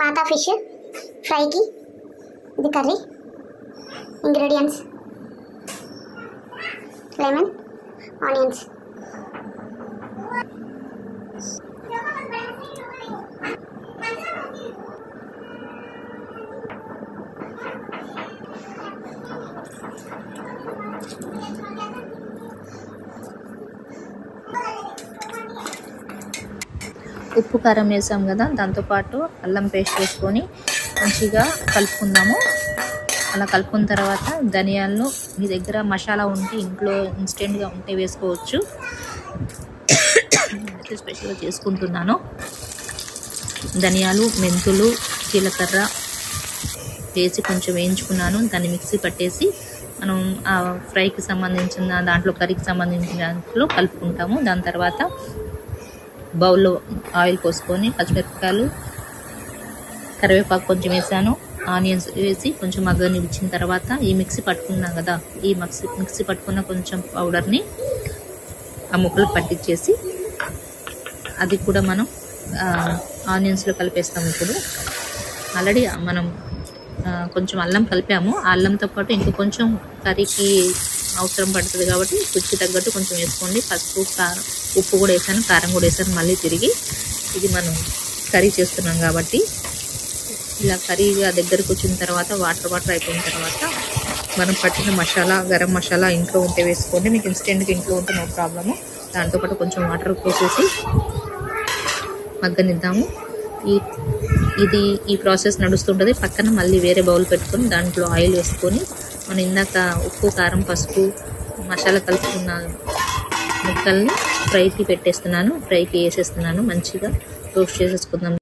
మాతా fish ఫ్రైకి ఇది curry. Ingredients lemon, onions. ఉప్పు కారం వేసాం కదా, దాంతోపాటు అల్లం పేస్ట్ వేసుకొని మంచిగా కలుపుకుందాము. అలా కలుపుకున్న తర్వాత ధనియాలను మీ దగ్గర మసాలా ఉంటే ఇంట్లో ఇన్స్టెంట్గా ఉంటే వేసుకోవచ్చు. అయితే స్పెషల్గా చేసుకుంటున్నాను. ధనియాలు, మెంతులు, జీలకర్ర వేసి కొంచెం వేయించుకున్నాను. దాన్ని మిక్సీ పట్టేసి మనం ఆ ఫ్రైకి సంబంధించిన దాంట్లో, కర్రీకి సంబంధించిన దాంట్లో కలుపుకుంటాము. దాని తర్వాత బౌల్లో ఆయిల్ పోసుకొని పచ్చిమిరపకాయలు, కరివేపాకు కొంచెం వేసాను, ఆనియన్స్ వేసి కొంచెం మగ్గనిచ్చిన తర్వాత ఈ మిక్సీ పట్టుకున్నాం కదా, ఈ మిక్సీ పట్టుకున్న కొంచెం పౌడర్ని ఆ ముక్కలు పట్టించేసి అది కూడా మనం ఆనియన్స్లో కలిపేస్తాము. ఇప్పుడు ఆల్రెడీ మనం కొంచెం అల్లం కలిపాము. ఆ అల్లంతో పాటు ఇంకో కొంచెం కర్రీకి అవసరం పడుతుంది కాబట్టి రుచికి తగ్గట్టు కొంచెం వేసుకోండి. పసుపు, కారం, ఉప్పు కూడా వేసాను, కారం కూడా వేసాను. మళ్ళీ తిరిగి ఇది మనం కర్రీ చేస్తున్నాం కాబట్టి ఇలా కర్రీగా దగ్గరకు వచ్చిన తర్వాత వాటర్ అయిపోయిన తర్వాత మనం పట్టిన మసాలా, గరం మసాలా ఇంట్లో ఉంటే వేసుకోండి. మీకు ఇన్స్టెంట్గా ఇంట్లో ఉంటే నో ప్రాబ్లము. దాంతోపాటు కొంచెం వాటర్ పోసేసి మగ్గనిద్దాము. ఈ ప్రాసెస్ నడుస్తుంటుంది. పక్కన మళ్ళీ వేరే బౌల్ పెట్టుకొని దాంట్లో ఆయిల్ వేసుకొని మనం ఇందాక ఉప్పు, కారం, పసుపు, మసాలా కలుపుకున్న ముక్కల్ని ఫ్రైకి పెట్టేస్తున్నాను. ఫ్రైకి వేసేస్తున్నాను. మంచిగా రోస్ట్ చేసేసుకుందాం.